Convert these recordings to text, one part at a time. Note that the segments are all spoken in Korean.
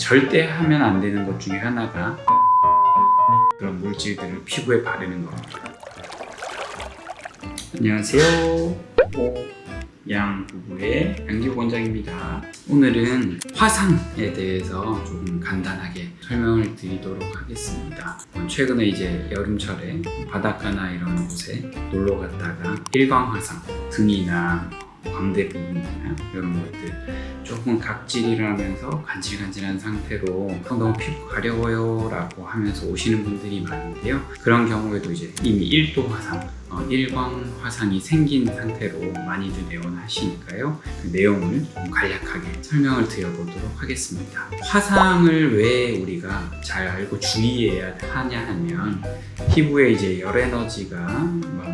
절대 하면 안 되는 것 중에 하나가 그런 물질들을 피부에 바르는 겁니다. 안녕하세요. 양 부부의 양기복 원장입니다. 오늘은 화상에 대해서 조금 간단하게 설명을 드리도록 하겠습니다. 최근에 이제 여름철에 바닷가나 이런 곳에 놀러 갔다가 일광화상, 등이나 광대 부분이나 이런 것들 조금 각질이 일어나면서 간질간질한 상태로 너무 피부 가려워요 라고 하면서 오시는 분들이 많은데요. 그런 경우에도 이제 이미 1도 화상, 일광 화상이 생긴 상태로 많이들 내원하시니까요. 그 내용을 좀 간략하게 설명을 드려보도록 하겠습니다. 화상을 왜 우리가 잘 알고 주의해야 하냐 하면 피부에 이제 열 에너지가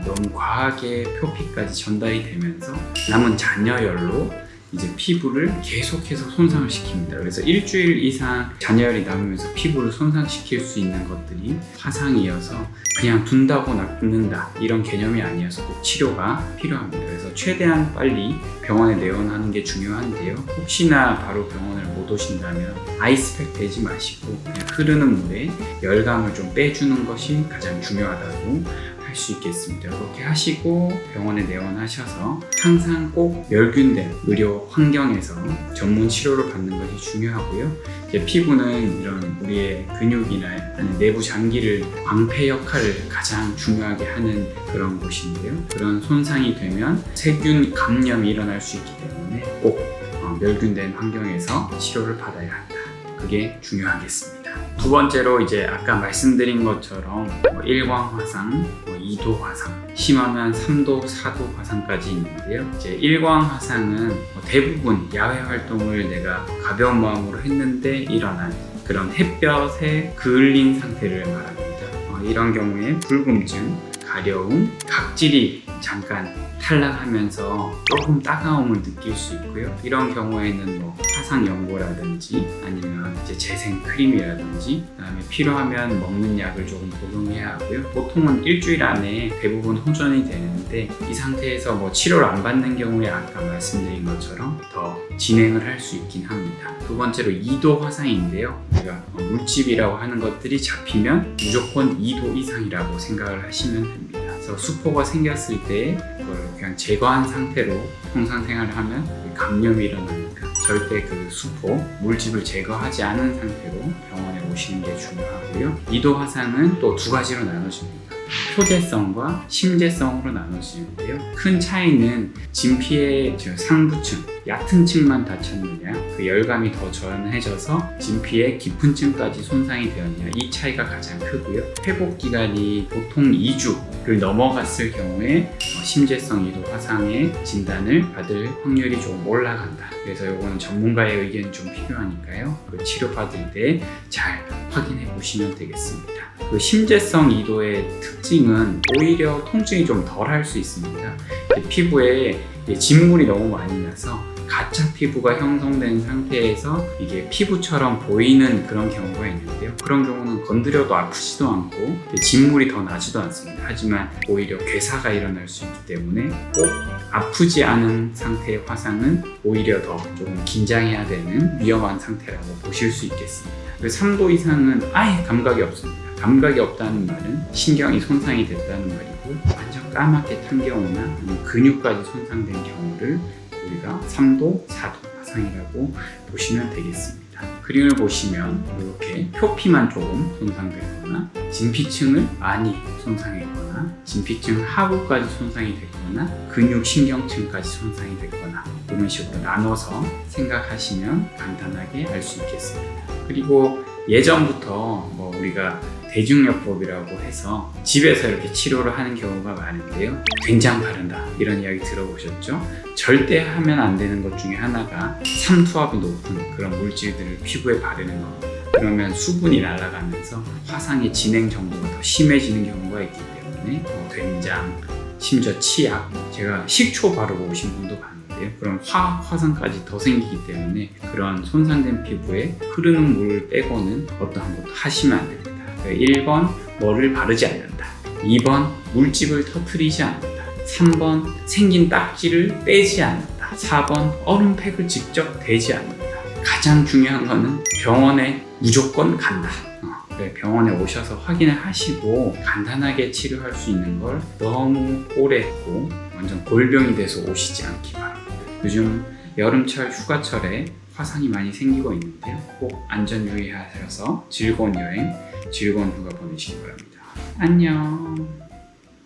너무 과하게 표피까지 전달이 되면서 남은 잔여열로 이제 피부를 계속해서 손상을 시킵니다. 그래서 일주일 이상 잔여열이 남으면서 피부를 손상시킬 수 있는 것들이 화상이어서 그냥 둔다고 낫는다 이런 개념이 아니어서 꼭 치료가 필요합니다. 그래서 최대한 빨리 병원에 내원하는 게 중요한데요. 혹시나 바로 병원을 못 오신다면 아이스팩 대지 마시고 그냥 흐르는 물에 열감을 좀 빼주는 것이 가장 중요하다고 할 수 있겠습니다. 그렇게 하시고 병원에 내원하셔서 항상 꼭 멸균된 의료 환경에서 전문 치료를 받는 것이 중요하고요. 이제 피부는 이런 우리의 근육이나 내부 장기를 방패 역할을 가장 중요하게 하는 그런 곳인데요. 그런 손상이 되면 세균 감염이 일어날 수 있기 때문에 꼭 멸균된 환경에서 치료를 받아야 한다. 그게 중요하겠습니다. 두 번째로 이제 아까 말씀드린 것처럼 1광 화상, 2도 화상, 심하면 3도, 4도 화상까지 있는데요. 이제 1광 화상은 대부분 야외 활동을 내가 가벼운 마음으로 했는데 일어난 그런 햇볕에 그을린 상태를 말합니다. 이런 경우에 불금증, 가려움, 각질이 잠깐 탈락하면서 조금 따가움을 느낄 수 있고요. 이런 경우에는 화상 연고라든지 아니면 이제 재생 크림이라든지 그다음에 필요하면 먹는 약을 조금 복용해야 하고요. 보통은 일주일 안에 대부분 호전이 되는데 이 상태에서 치료를 안 받는 경우에 아까 말씀드린 것처럼 더 진행을 할 수 있긴 합니다. 두 번째로 2도 화상인데요. 우리가 물집이라고 하는 것들이 잡히면 무조건 2도 이상이라고 생각을 하시면 됩니다. 그래서 수포가 생겼을 때 그걸 그냥 제거한 상태로 통상생활을 하면 감염이 일어나니까 절대 그 수포, 물집을 제거하지 않은 상태로 병원에 오시는 게 중요하고요. 2도 화상은 또 두 가지로 나눠집니다. 표재성과 심재성으로 나눠지는데요. 큰 차이는 진피의 상부층, 얕은 층만 다쳤느냐, 그 열감이 더 전해져서 진피의 깊은 층까지 손상이 되었느냐, 이 차이가 가장 크고요. 회복 기간이 보통 2주를 넘어갔을 경우에 심재성 2도 화상의 진단을 받을 확률이 좀 올라간다. 그래서 이거는 전문가의 의견이 좀 필요하니까요. 그 치료받을 때 잘 확인해 보시면 되겠습니다. 그 심재성 2도의 특징은 오히려 통증이 좀 덜 할 수 있습니다. 피부에 진물이 너무 많이 나서 가짜 피부가 형성된 상태에서 이게 피부처럼 보이는 그런 경우가 있는데요. 그런 경우는 건드려도 아프지도 않고 진물이 더 나지도 않습니다. 하지만 오히려 괴사가 일어날 수 있기 때문에 꼭 아프지 않은 상태의 화상은 오히려 더 조금 긴장해야 되는 위험한 상태라고 보실 수 있겠습니다. 3도 이상은 아예 감각이 없습니다. 감각이 없다는 말은 신경이 손상이 됐다는 말이고 완전 까맣게 탄 경우나 아니면 근육까지 손상된 경우를 우리가 3도, 4도 화상이라고 보시면 되겠습니다. 그림을 보시면 이렇게 표피만 조금 손상되거나 진피층을 많이 손상했거나 진피층 하부까지 손상이 됐거나 근육 신경층까지 손상이 됐거나 이런 식으로 나눠서 생각하시면 간단하게 알 수 있겠습니다. 그리고 예전부터 우리가 대중요법이라고 해서 집에서 이렇게 치료를 하는 경우가 많은데요. 된장 바른다 이런 이야기 들어보셨죠? 절대 하면 안 되는 것 중에 하나가 삼투압이 높은 그런 물질들을 피부에 바르는 겁니다. 그러면 수분이 날아가면서 화상의 진행 정도가 더 심해지는 경우가 있기 때문에 된장, 심지어 치약, 제가 식초 바르고 오신 분도 봤는데요. 그럼 화상까지 더 생기기 때문에 그런 손상된 피부에 흐르는 물을 빼고는 어떠한 것도 하시면 안 됩니다. 1번 뭐를 바르지 않는다. 2번 물집을 터뜨리지 않는다. 3번 생긴 딱지를 빼지 않는다. 4번 얼음팩을 직접 대지 않는다. 가장 중요한 거는 병원에 무조건 간다. 그래, 병원에 오셔서 확인을 하시고 간단하게 치료할 수 있는 걸 너무 오래 했고 완전 골병이 돼서 오시지 않기 바랍니다. 요즘 여름철 휴가철에 화상이 많이 생기고 있는데요. 꼭 안전 유의하셔서 즐거운 여행, 즐거운 휴가 보내시기 바랍니다. 안녕.